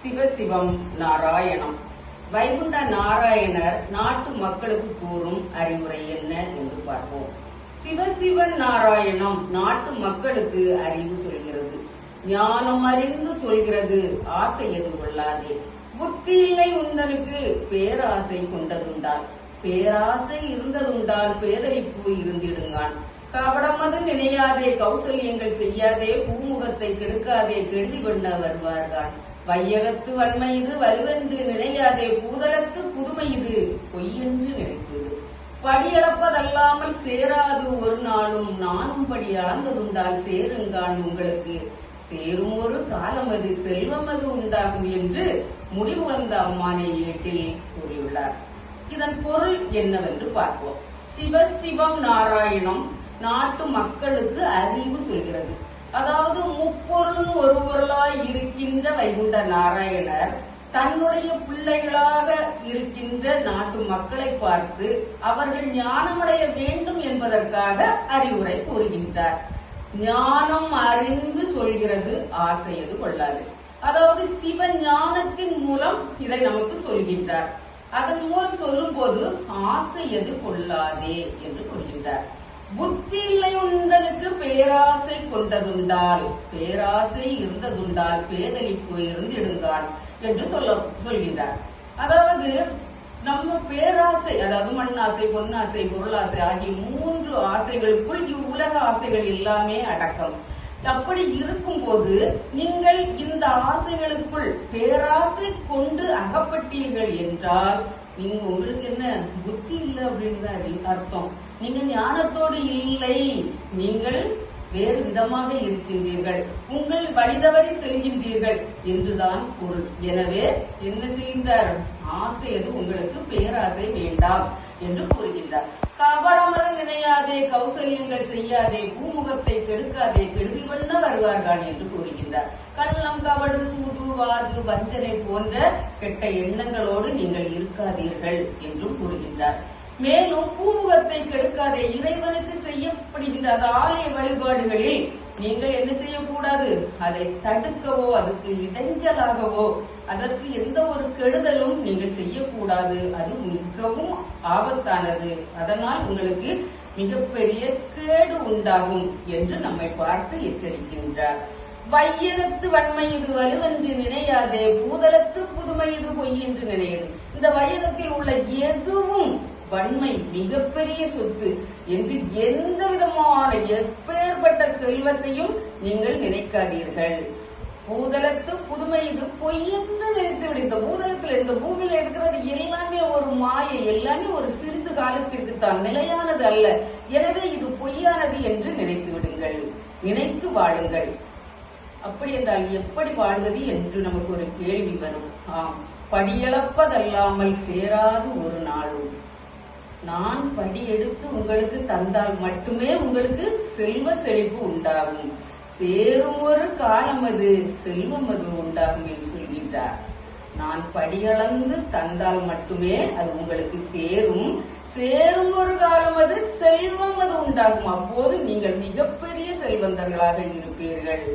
சிவசிவம் நாராயணம். வைகுண்ட நாராயணர் நாட்டு மக்களுக்கு கூறும் அறிவுரை என்ன என்று பார்ப்போம். சிவசிவன் நாராயணம் நாட்டு மக்களுக்கு அறிவு சொல்கிறது, ஞானம் அறிந்து சொல்கிறது. ஆசை எது கொள்ளாதே, புத்தி இல்லை உந்தனுக்கு பேராசை கொண்டதுண்டால், பேராசை இருந்ததுண்டால் பேதலிப்பு இருந்திடுங்கான். கபடமது நினையாதே, கௌசல்யங்கள் செய்யாதே, பூமுகத்தை கெடுக்காதே, கெடுதி பண்ண வருவார்கள். வையகத்து வன்மை இது வலுவென்று நினையாதே, பூதலத்து புதுமை இது பொய்யென்று நினைத்தது. படியளப்பதல்லாமல் சேராது ஒரு நாளும், நானும் படி அளந்ததுண்டால் சேருங்கான் உங்களுக்கு. சேரும் ஒரு காலம் அது செல்வம் அது உண்டாகும் என்று முடிவுகந்த அம்மானை ஏட்டில் கூறியுள்ளார். இதன் பொருள் என்னவென்று பார்ப்போம். சிவசிவம் நாராயணம் நாட்டு மக்களுக்கு அறிவு சொல்கிறது. அதாவது முப்பொருள் ஒரு பொருளாய் இருக்கின்ற வைகுண்ட நாராயணர் தன்னுடைய பிள்ளைகளாக இருக்கின்ற நாட்டு மக்களை பார்த்து அவர்கள் ஞானமடைய வேண்டும் என்பதற்காக அறிவுரை கூறுகின்றார். ஞானம் அறிந்து சொல்கிறது, ஆசையது கொள்ளாது. அதாவது சிவ ஞானத்தின் மூலம் இதை நமக்கு சொல்கின்றார். அதன் மூலம் சொல்லும் போது ஆசையது கொள்ளாதே என்று கூறுகின்றார். புத்தி இல்லை உந்தனுக்கு பேராசை கொண்டதுண்டால், பேராசை இருந்ததுண்டால் பேதலிப்பு இருந்திடுங்கான் என்று சொல்கின்றார். அதாவது நம்ம பேராசை, அதாவது மண்ணாசை, பொன்னாசை, பொருளாசை ஆகிய 3 ஆசைகளுக்குள் இவ்வுலக ஆசைகள் எல்லாமே அடக்கம். அப்படி இருக்கும் போது நீங்கள் இந்த ஆசைகளுக்குள் பேராசை கொண்டு அகப்பட்டீர்கள் என்றால் நீங்க உங்களுக்கு என்ன புத்தி இல்லை அப்படின்னு அர்த்தம். நீங்க ஞானத்தோடு இல்லை, நீங்கள் வேறு விதமாக இருக்கின்றீர்கள், உங்கள் வழிதவறி செல்கின்றீர்கள் என்றுதான் பொருள். எனவே என்ன செய்கின்றார்? ஆசையது உங்களுக்கு பேராசை வேண்டாம் என்று கூறுகின்றார். கபடமது நினையாதே, கௌசல்யங்கள் செய்யாதே, பூமுகத்தை கெடுக்காதே, கெடுதி பண்ண வருவார்கள் என்று கூறுகின்றார். கள்ளம், கபடு, சூது, வாது, வஞ்சனை போன்ற கெட்ட எண்ணங்களோடு நீங்கள் இருக்காதீர்கள் என்றும் கூறுகின்றார். மேலும் பூமுகத்தை கெடுக்காதே, இறைவனுக்கு செய்யப்படுகின்ற ஆலய வழிபாடுகளில் நீங்கள் என்ன செய்யக்கூடாது? அதை தடுக்கவோ அதுக்கு இடைஞ்சலாகவோ அதற்கு எந்த ஒரு கெடுதலும் நீங்கள் செய்யக்கூடாது. அது மிகவும் ஆபத்தானது. அதனால் உங்களுக்கு மிகப்பெரிய கேடு உண்டாகும் என்று நம்மை பார்த்து எச்சரிக்கின்றார். வையகத்து வன்மை இது வலுவென்று நினையாதே, பூதலத்து புதுமை இது பொய் என்று நினையாது. இந்த வையகத்தில் உள்ள எதுவும் வன்மை மிகப்பெரிய சொத்து என்று எந்த விதமான எப்பேற்பட்ட செல்வத்தையும் நீங்கள் நினைக்காதீர்கள். பூதலத்து புதுமை இது பொய் என்று நினைத்து விடு. இந்த பூதலத்தில், இந்த பூமியில இருக்கிறது எல்லாமே ஒரு மாயை, எல்லாமே ஒரு சிறிது காலத்திற்கு தான், நிலையானது அல்ல. எனவே இது பொய்யானது என்று நினைத்து விடுங்கள், நினைத்து வாழுங்கள். அப்படி என்றால் எப்படி வாழ்வது என்று நமக்கு ஒரு கேள்வி வரும். ஆம், படியளப்பதல்லாமல் சேராது ஒரு நாளும். நான் படி எடுத்து உங்களுக்கு தந்தால் மட்டுமே உங்களுக்கு செல்வ செழிப்பு உண்டாகும். சேரும் ஒரு காலம் அது செல்வம் அது உண்டாகும் என்று சொல்கின்றார். நான் படியளந்து தந்தால் மட்டுமே அது உங்களுக்கு சேரும். சேரும் ஒரு காலம் அது செல்வம் அது உண்டாகும். அப்போது நீங்கள் மிகப்பெரிய செல்வந்தர்களாக இருப்பீர்கள்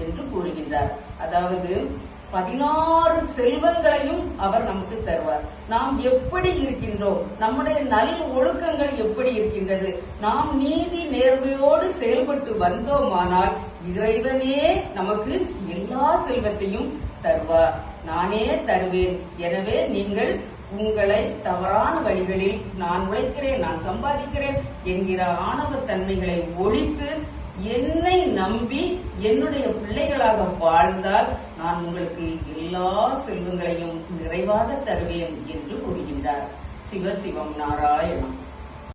என்று கூறுகின்றார். அதாவது 16 செல்வங்களையும் அவர் நமக்கு தருவார். நாம் எப்படி இருக்கின்றோம், நம்முடைய நல் ஒழுக்கங்கள் எப்படி இருக்கின்றது, நாம் நீதி நேர்மையோடு செயல்பட்டு வந்தோமானால் இறைவனே நமக்கு எல்லா செல்வத்தையும் தருவார். நானே தருவேன். எனவே நீங்கள் உங்களை தவறான வழிகளில் நான் உழைக்கிறேன், நான் சம்பாதிக்கிறேன் என்கிற ஆணவத்தன்மைகளை ஒழித்து என்னை நம்பி என்னுடைய பிள்ளைகளாக வாழ்ந்தால் நான் உங்களுக்கு எல்லா செல்வங்களையும் நிறைவாக தருவேன் என்று கூறுகின்றார். சிவசிவம் நாராயணம்.